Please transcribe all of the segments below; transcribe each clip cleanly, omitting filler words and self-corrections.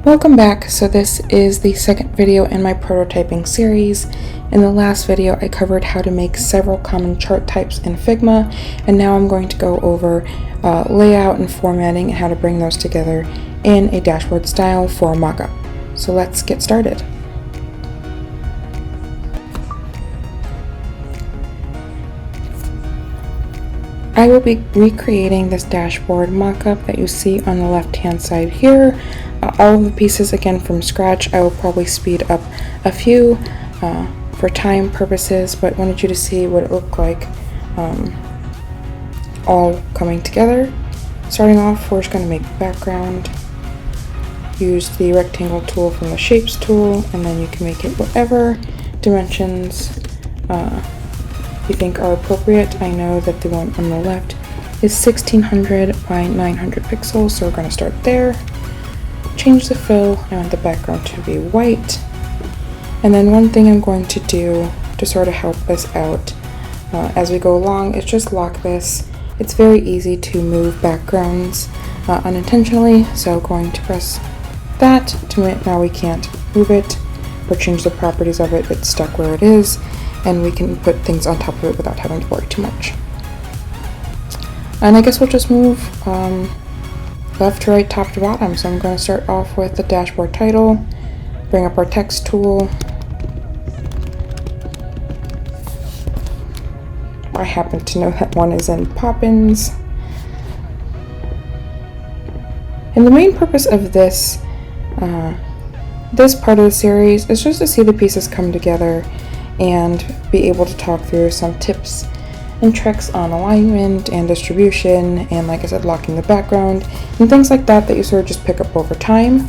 Welcome back. So this is the second video in my prototyping series. In the last video I covered how to make several common chart types in Figma, and now I'm going to go over layout and formatting and how to bring those together in a dashboard style for Mockup. So let's get started. I will be recreating this dashboard mockup that you see on the left hand side here. All of the pieces again from scratch. I will probably speed up a few for time purposes, but wanted you to see what it looked like all coming together. Starting off, we're just going to make a background. Use the rectangle tool from the shapes tool, and then you can make it whatever dimensions you think are appropriate. I know that the one on the left is 1600 by 900 pixels, so we're going to start there. Change the fill. I want the background to be white. And then one thing I'm going to do to sort of help us out as we go along is just lock this. It's very easy to move backgrounds unintentionally, so going to press that to now we can't move it or change the properties of it. It's stuck where it is, and we can put things on top of it without having to worry too much. And I guess we'll just move left to right, top to bottom. So I'm going to start off with the dashboard title, bring up our text tool. I happen to know that one is in Poppins. And the main purpose of this part of the series is just to see the pieces come together and be able to talk through some tips and tricks on alignment and distribution, and like I said, locking the background and things like that you sort of just pick up over time.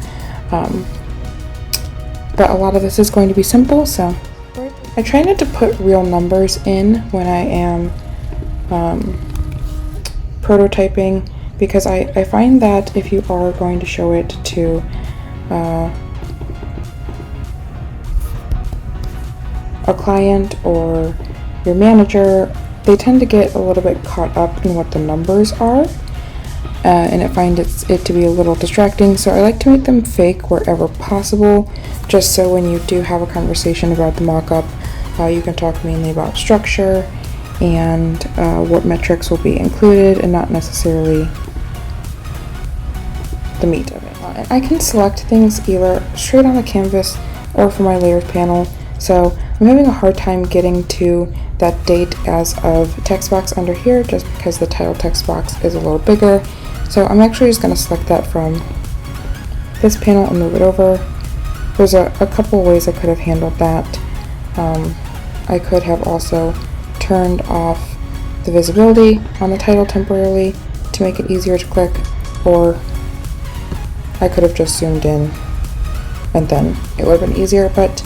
But a lot of this is going to be simple, so I try not to put real numbers in when I am prototyping, because I find that if you are going to show it to a client or your manager, they tend to get a little bit caught up in what the numbers are, and I find it to be a little distracting. So I like to make them fake wherever possible, just so when you do have a conversation about the mockup, you can talk mainly about structure and what metrics will be included, and not necessarily the meat of it. I can select things either straight on the canvas or from my layers panel. So I'm having a hard time getting to that date as of text box under here, just because the title text box is a little bigger. So I'm actually just going to select that from this panel and move it over. There's a couple ways I could have handled that. I could have also turned off the visibility on the title temporarily to make it easier to click, or I could have just zoomed in and then it would have been easier, but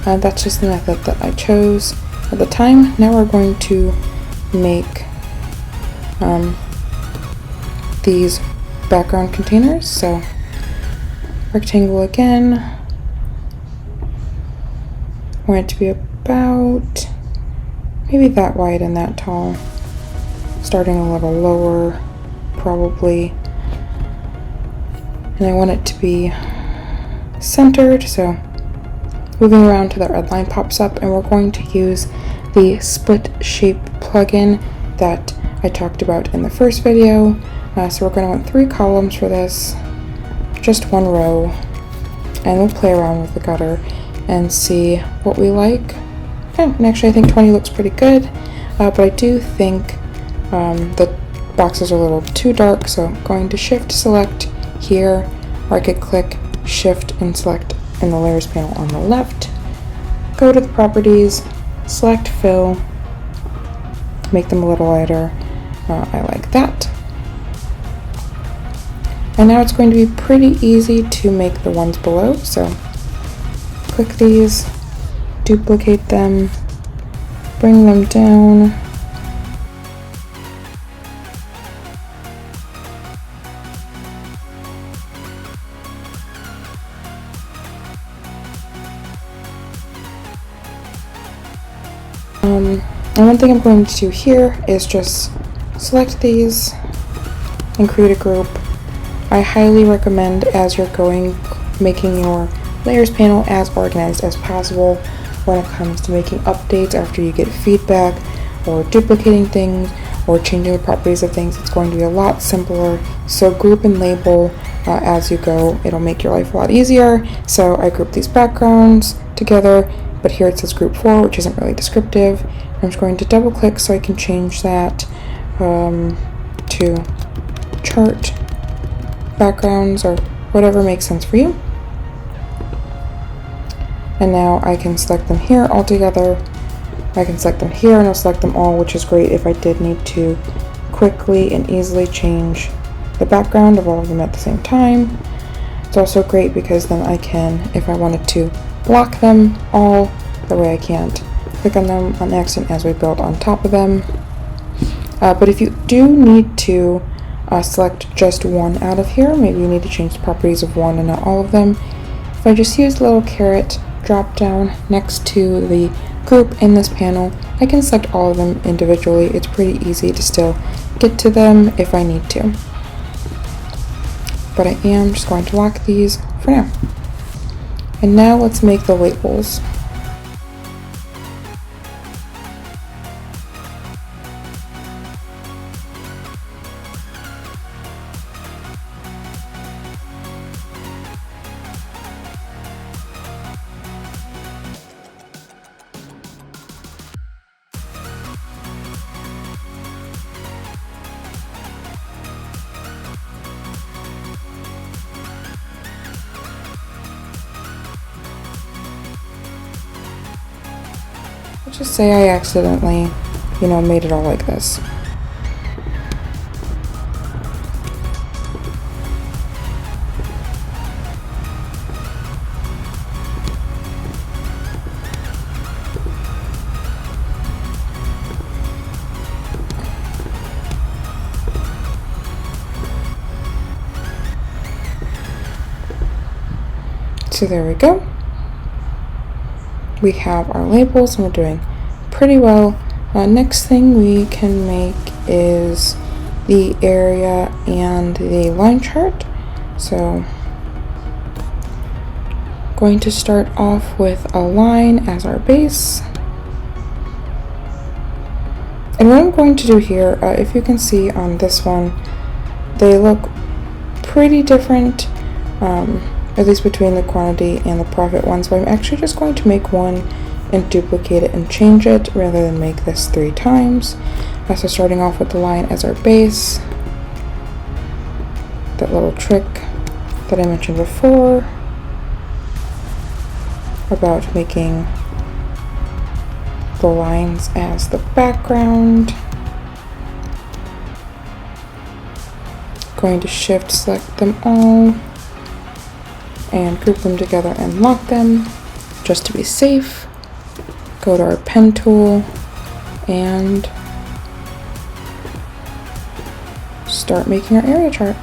that's just the method that I chose at the time. Now we're going to make these background containers. So rectangle again. I want it to be about maybe that wide and that tall. Starting a little lower, probably. And I want it to be centered, so moving around till that red line pops up, and we're going to use the split shape plugin that I talked about in the first video. So we're going to want 3 columns for this, just 1 row, and we'll play around with the gutter and see what we like. And actually I think 20 looks pretty good, but I do think the boxes are a little too dark, so I'm going to shift select here, or I could click shift and select in the layers panel on the left, go to the properties, select fill, make them a little lighter. I like that. And now it's going to be pretty easy to make the ones below, so click these, duplicate them, bring them down. And one thing I'm going to do here is just select these and create a group. I highly recommend, as you're going making your layers panel as organized as possible when it comes to making updates after you get feedback, or duplicating things, or changing the properties of things. It's going to be a lot simpler. So group and label as you go. It'll make your life a lot easier. So I grouped these backgrounds together, but here it says group 4, which isn't really descriptive. I'm just going to double click so I can change that to chart backgrounds or whatever makes sense for you. And now I can select them here all together. I can select them here and I'll select them all, which is great if I did need to quickly and easily change the background of all of them at the same time. It's also great because then I can, if I wanted to, block them all. That way I can't click on them on accident as we build on top of them. But if you do need to select just one out of here, maybe you need to change the properties of one and not all of them, if I just use the little caret drop down next to the group in this panel, I can select all of them individually. It's pretty easy to still get to them if I need to. But I am just going to lock these for now. And now let's make the labels. Let's just say I accidentally, made it all like this. So there we go. We have our labels and we're doing pretty well. Next thing we can make is the area and the line chart. So going to start off with a line as our base. And what I'm going to do here, if you can see on this one, they look pretty different, at least between the quantity and the profit ones, but I'm actually just going to make one and duplicate it and change it rather than make this 3 times. So starting off with the line as our base, that little trick that I mentioned before about making the lines as the background. Going to shift select them all and group them together and lock them just to be safe. Go to our pen tool and start making our area chart.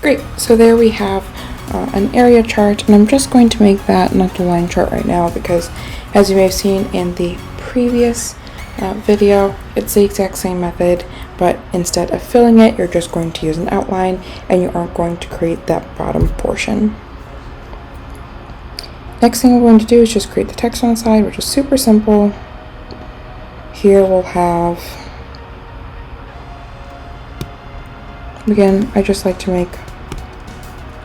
Great, so there we have an area chart, and I'm just going to make that not the line chart right now because, as you may have seen in the previous video, it's the exact same method, but instead of filling it, you're just going to use an outline and you aren't going to create that bottom portion. Next thing we're going to do is just create the text on the side, which is super simple. Here we'll have, again, I just like to make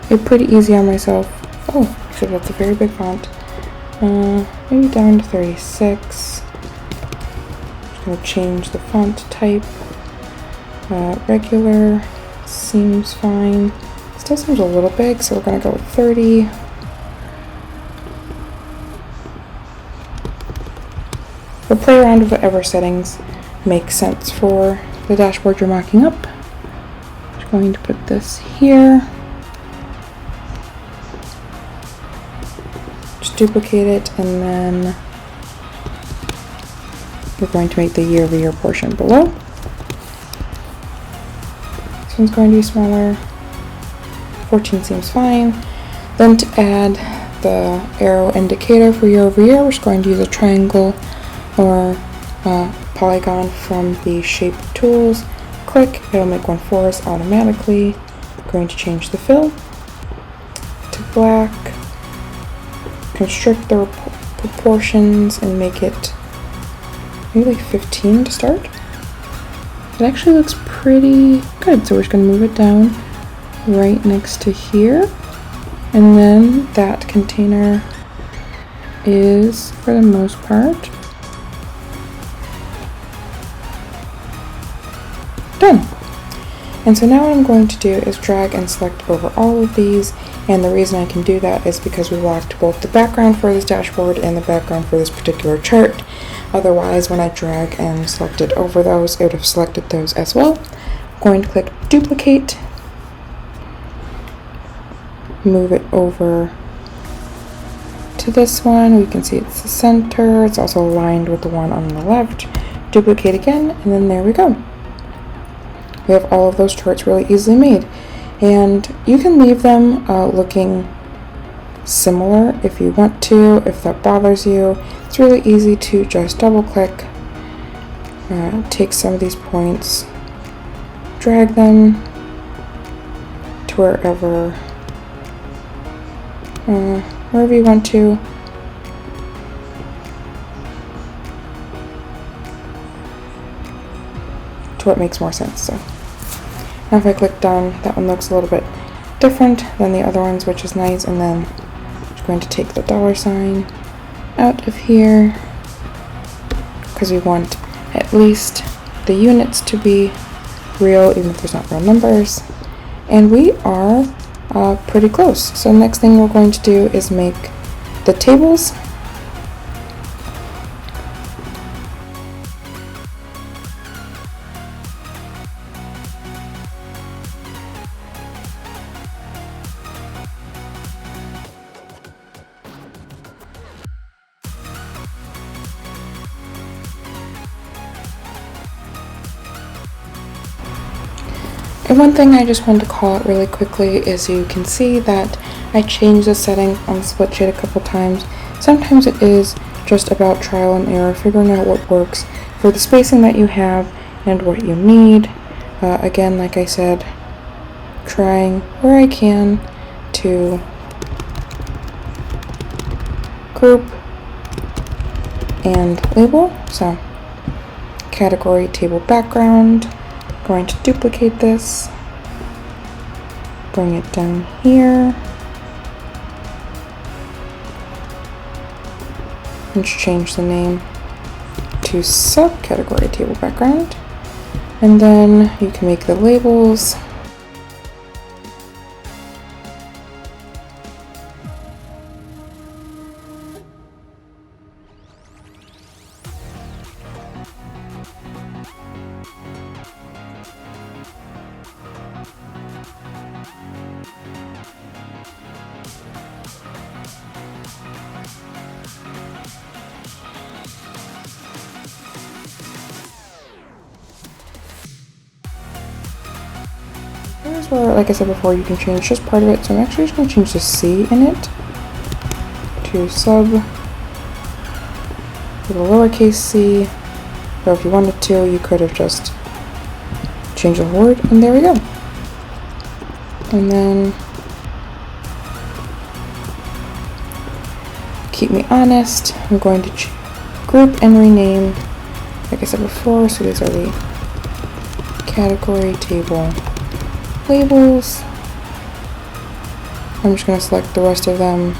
it pretty easy on myself. Oh, so that's a very big font. Maybe down to 36. Just gonna change the font type. Regular seems fine. Still seems a little big, so we're gonna go with 30. We'll play around with whatever settings make sense for the dashboard you're mocking up. Just going to put this here. Duplicate it, and then we're going to make the year-over-year portion below. This one's going to be smaller. 14 seems fine. Then to add the arrow indicator for year over year, we're just going to use a triangle or polygon from the shape tools. Click, it'll make one for us automatically. I'm going to change the fill to black, constrict the proportions and make it maybe 15 to start. It actually looks pretty good, so we're just going to move it down right next to here, and then that container is, for the most part, done. And so now what I'm going to do is drag and select over all of these, and the reason I can do that is because we locked both the background for this dashboard and the background for this particular chart. Otherwise, when I drag and selected over those, it would have selected those as well. I'm going to click duplicate, move it over to this one. We can see it's the center. It's also aligned with the one on the left. Duplicate again, and then there we go. We have all of those charts really easily made. And you can leave them looking similar if you want to, if that bothers you. It's really easy to just double click, take some of these points, drag them to wherever you want to. To what makes more sense. So now if I click down, that one looks a little bit different than the other ones, which is nice. And then I'm just going to take the $sign out of here because we want at least the units to be real, even if there's not real numbers. And we are pretty close. So the next thing we're going to do is make the tables. And one thing I just wanted to call out really quickly is you can see that I changed the setting on split shade a couple times. Sometimes it is just about trial and error, figuring out what works for the spacing that you have and what you need. Again, like I said, trying where I can to group and label. So category, table, background. Going to duplicate this, bring it down here, and change the name to subcategory table background. And then you can make the labels. Here's where, like I said before, you can change just part of it. So I'm actually just going to change the C in it to sub with a lowercase c. So if you wanted to, you could have just changed the word, and there we go. And then keep me honest, I'm going to group and rename, like I said before. So these are the category table labels. I'm just going to select the rest of them.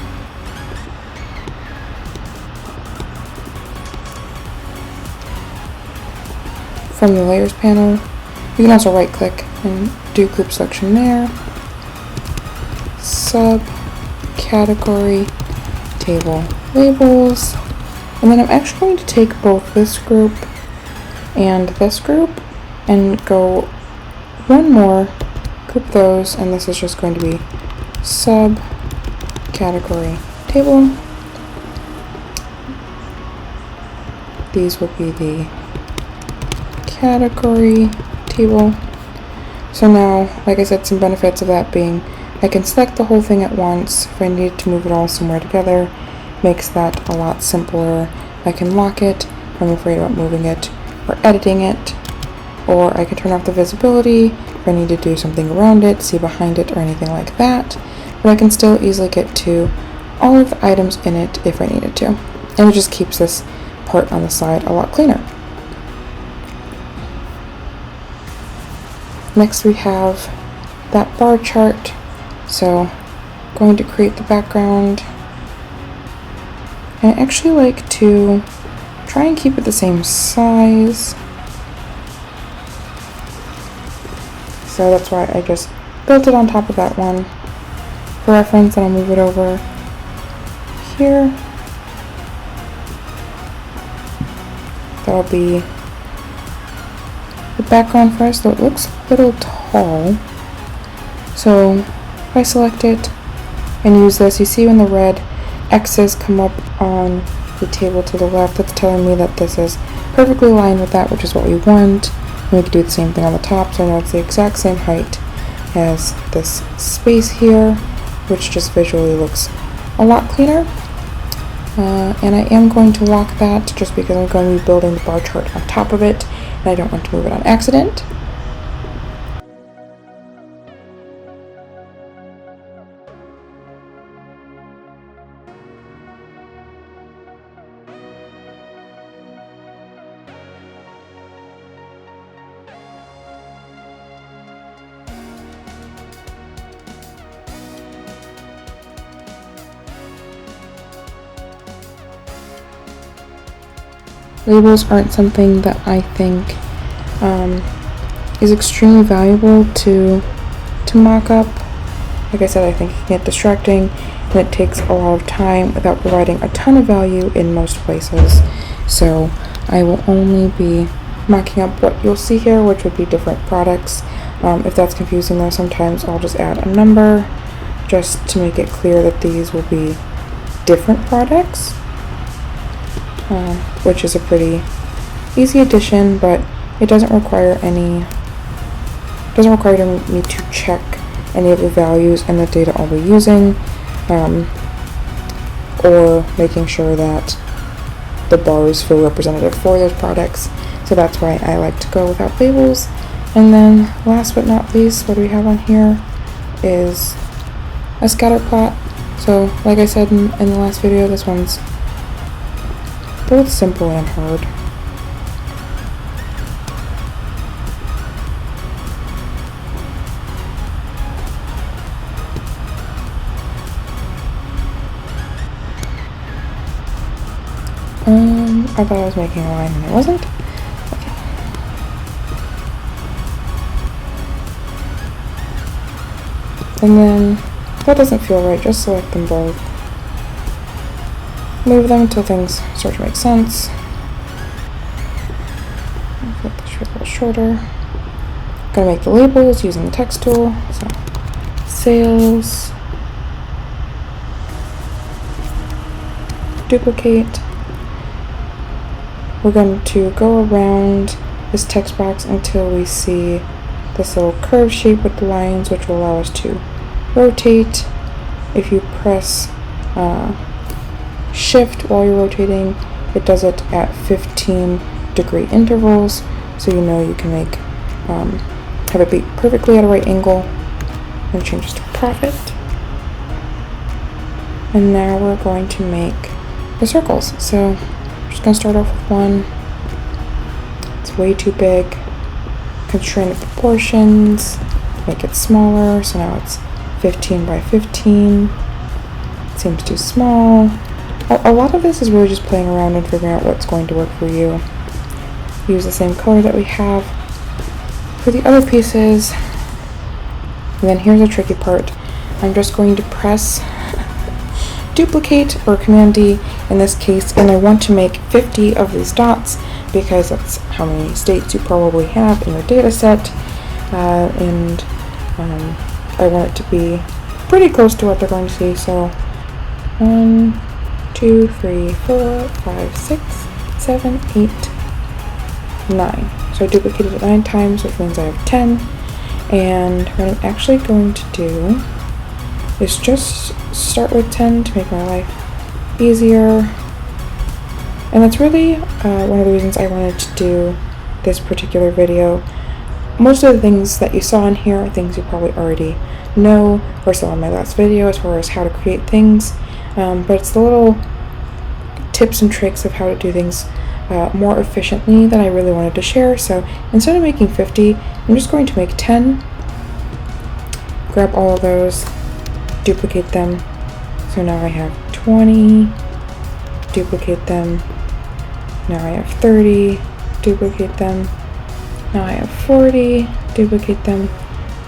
From the layers panel. You can also right click and do group selection there. Sub category table labels. And then I'm actually going to take both this group and this group and go one more, group those, and this is just going to be sub category table. These will be the category table. So now, like I said, some benefits of that being I can select the whole thing at once. If I need to move it all somewhere together, makes that a lot simpler. I can lock it if I'm afraid about moving it or editing it, or I can turn off the visibility if I need to do something around it, see behind it, or anything like that. But I can still easily get to all of the items in it if I needed to. And it just keeps this part on the side a lot cleaner. Next we have that bar chart. So going to create the background. And I actually like to try and keep it the same size. So that's why I just built it on top of that one. For reference, and I'll move it over here. That'll be the background for us, though it looks a little tall. So if I select it and use this, you see when the red X's come up on the table to the left, that's telling me that this is perfectly aligned with that, which is what we want. And we can do the same thing on the top, so I know it's the exact same height as this space here, which just visually looks a lot cleaner. And I am going to lock that just because I'm going to be building the bar chart on top of it, and I don't want to move it on accident. Labels aren't something that I think is extremely valuable to Mockup. Like I said, I think it can get distracting and it takes a lot of time without providing a ton of value in most places. So I will only be mocking up what you'll see here, which would be different products. If that's confusing though, sometimes I'll just add a number just to make it clear that these will be different products. Which is a pretty easy addition, but it doesn't require me to check any of the values and the data I'll be using, or making sure that the bars feel representative for those products. So that's why I like to go without labels. And then last but not least, what we have on here is a scatter plot. So like I said in the last video, this one's both simple and hard. I thought I was making a line and I wasn't. Okay. And then, if that doesn't feel right, just select them both. Move them until things start to make sense. Flip this a little shorter. I'm gonna make the labels using the text tool. So, sales, duplicate. We're going to go around this text box until we see this little curve shape with the lines, which will allow us to rotate. If you press Shift while you're rotating, it does it at 15-degree intervals, so you know you can make have it be perfectly at a right angle. And change this to profit. And now we're going to make the circles. So I'm just going to start off with one. It's way too big. Constrain the proportions, make it smaller. So now it's 15 by 15. It seems too small. A lot of this is really just playing around and figuring out what's going to work for you. Use the same color that we have for the other pieces. And then here's the tricky part. I'm just going to press duplicate or Command D in this case, and I want to make 50 of these dots because that's how many states you probably have in your data set. And I want it to be pretty close to what they're going to see. So 1, 2, 3, 4, 5, 6, 7, 8, 9. So I duplicated it 9 times, which means I have 10. And what I'm actually going to do is just start with 10 to make my life easier. And that's really one of the reasons I wanted to do this particular video. Most of the things that you saw in here are things you probably already know or saw in my last video as far as how to create things, but it's the little tips and tricks of how to do things more efficiently that I really wanted to share. So instead of making 50, I'm just going to make 10, grab all of those, duplicate them. So now I have 20, duplicate them. Now I have 30, duplicate them. Now I have 40, duplicate them.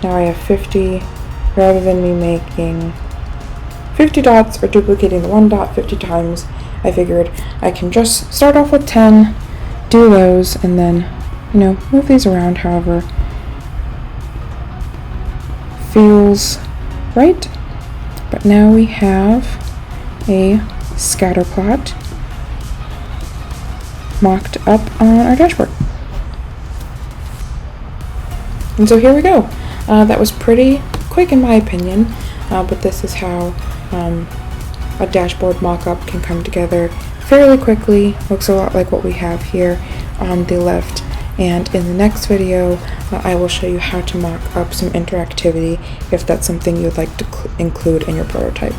Now I have 50. Rather than me making 50 dots or duplicating the one dot 50 times, I figured I can just start off with 10, do those, and then, move these around however feels right. But now we have a scatter plot mocked up on our dashboard. And so here we go. That was pretty quick in my opinion, but this is how a dashboard mock-up can come together fairly quickly. Looks a lot like what we have here on the left. And in the next video, I will show you how to mock up some interactivity if that's something you'd like to include in your prototype.